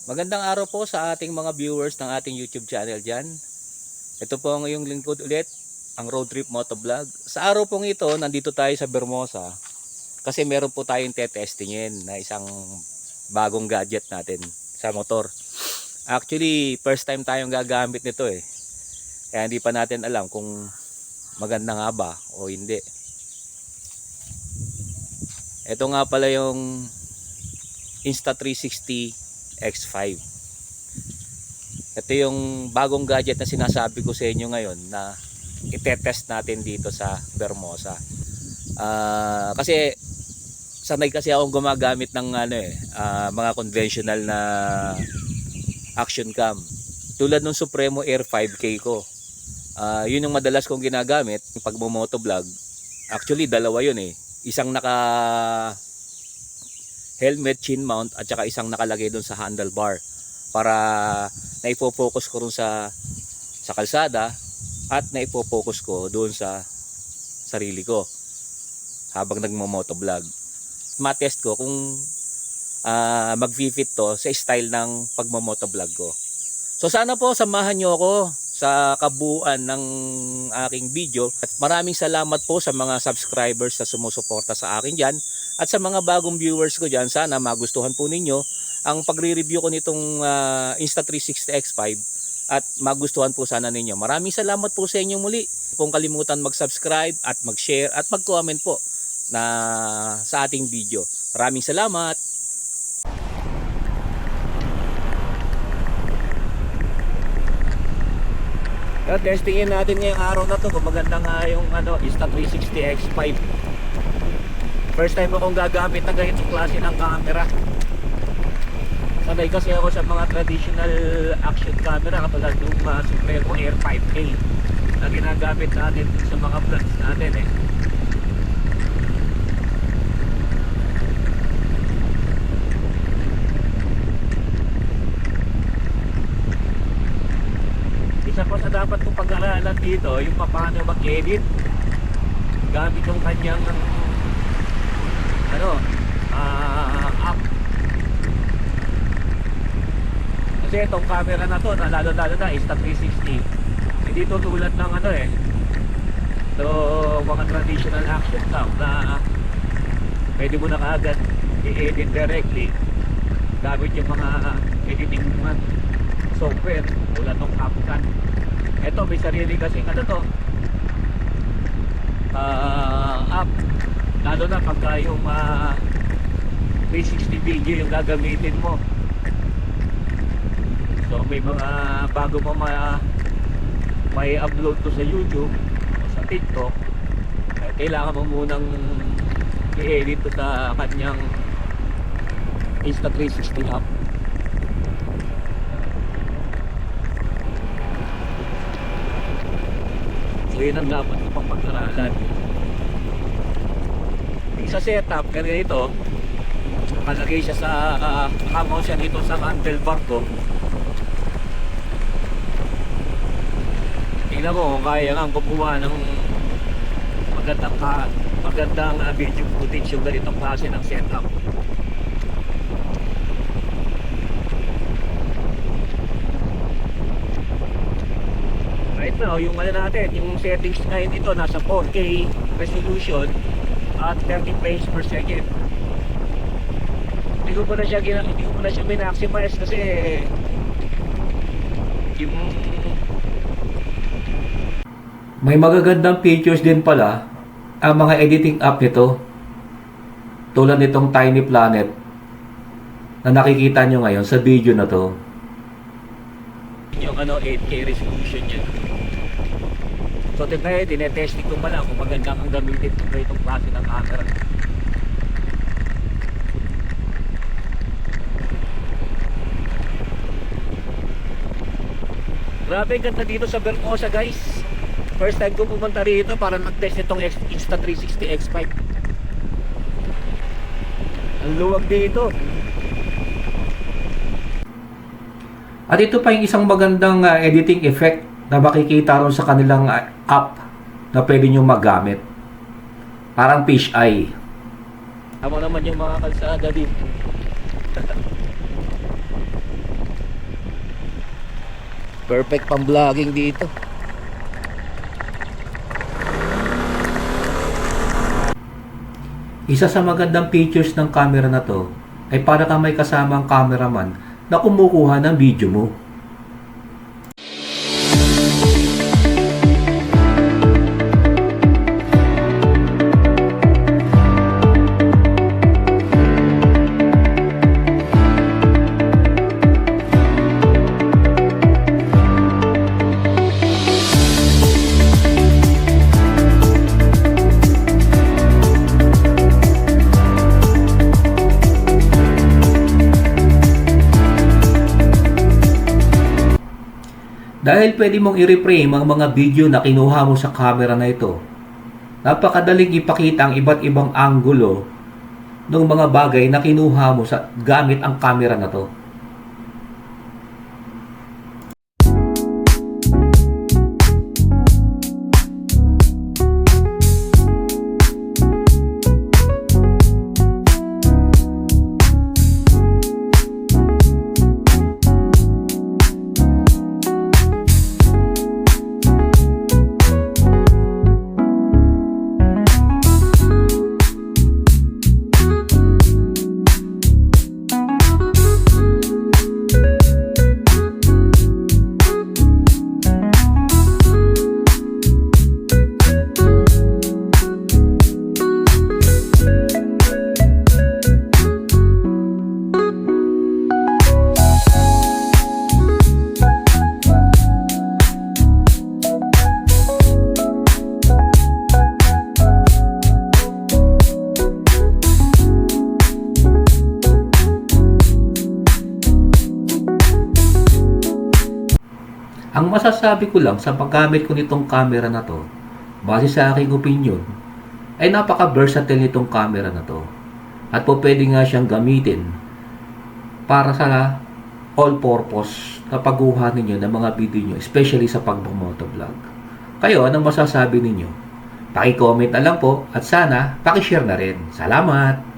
Magandang araw po sa ating mga viewers ng ating YouTube channel dyan. Ito po ang iyong lingkod ulit, ang Road Trip Motovlog. Sa araw pong ito, nandito tayo sa Vermosa kasi meron po tayong tetestingin na isang bagong gadget natin sa motor. Actually, first time tayong gagamit nito eh. Kaya hindi pa natin alam kung maganda nga ba o hindi. Ito nga pala yung Insta360 X5. Ito yung bagong gadget na sinasabi ko sa inyo ngayon na itetest natin dito sa Vermosa. Kasi sanay kasi akong gumagamit ng mga conventional na action cam. Tulad ng Supremo Air 5K ko. Yun yung madalas kong ginagamit pag mo-motovlog. Actually dalawa yun eh. Isang naka helmet chin mount at saka isang nakalagay doon sa handlebar para naipo-focus ko rin sa kalsada at naipo-focus ko doon sa sarili ko habang nagmo-motovlog. Ma-test ko kung mag-fit to sa style ng pagmo-motovlog ko. So sana po samahan nyo ako sa kabuuan ng aking video at maraming salamat po sa mga subscribers na sumusuporta sa akin dyan at sa mga bagong viewers ko dyan. Sana magustuhan po ninyo ang pagre-review ko nitong Insta360 X5 at magustuhan po sana ninyo. Maraming salamat po sa inyo muli. Kung kalimutan mag-subscribe at mag-share at mag-comment po na sa ating video. Maraming salamat. Testingin natin ngayong araw na to kung maganda nga yung Insta360 X5. First time akong gagamit na ganitong klase ng camera. Sanay kasi ako sa mga traditional action camera katulad ng Supremo Air 5K na ginagamit natin sa mga vlogs natin eh. Isa pa sa dapat kong pag-aralan dito yung paano mag-edit gamit yung kanyang app. Kasi itong camera na to, lalo na Insta360, hindi to tulad ng so mga traditional action cam na pwede mo na kaagad i-edit directly gamit yung mga editing software tulad ng CapCut. Ito may sarili kasi app, lalo na pagka yung 360 video yung gagamitin mo. So may mga bago mo may upload to sa YouTube o sa TikTok, kailangan mo munang i-edit to sa kanyang Insta360 app. So yun ang dapat pang pag-aralan. Sa setup, ganito, nakalagay siya sa nakamaw siya dito sa handlebar ko. Tingnan mo, kaya nga gumawa ng magandang video footage yung ganitong klase ng setup. Right now, yung natin, yung settings ngayon ito nasa 4K resolution at 30 frames per second. Hindi ko pa na siya min-maximize kasi yung may magagandang features din pala ang mga editing app nito, tulad nitong Tiny Planet na nakikita nyo ngayon sa video na to. Yung 8K resolution niya. So tinetesting ko pala kung maganda ang gamitin itong klase ng camera. Grabe, ganda dito sa Vermosa guys. First time ko pumunta rito para mag-test itong Insta360 X5. Ang luwag dito. At ito pa yung isang magandang editing effect na makikita ron sa kanilang app na pwede nyo magamit. Parang fish eye. Tama naman yung mga kalsada dito. Perfect pang vlogging dito. Isa sa magandang features ng camera na to ay para kang may kasamang cameraman na kumukuha ng video mo. Dahil pwede mong i-reframe ang mga video na kinuha mo sa camera na ito, napakadaling ipakita ang iba't ibang anggulo ng mga bagay na kinuha mo sa gamit ang camera na to. Ang masasabi ko lang sa paggamit ko nitong camera na to, base sa aking opinion, ay napaka-versatile nitong camera na to. At po pwede nga siyang gamitin para sa all-purpose na pagkuha ninyo ng mga video nyo, especially sa pag-motovlog. Kayo, anong masasabi ninyo? Paki-comment na lang po at sana paki-share na rin. Salamat!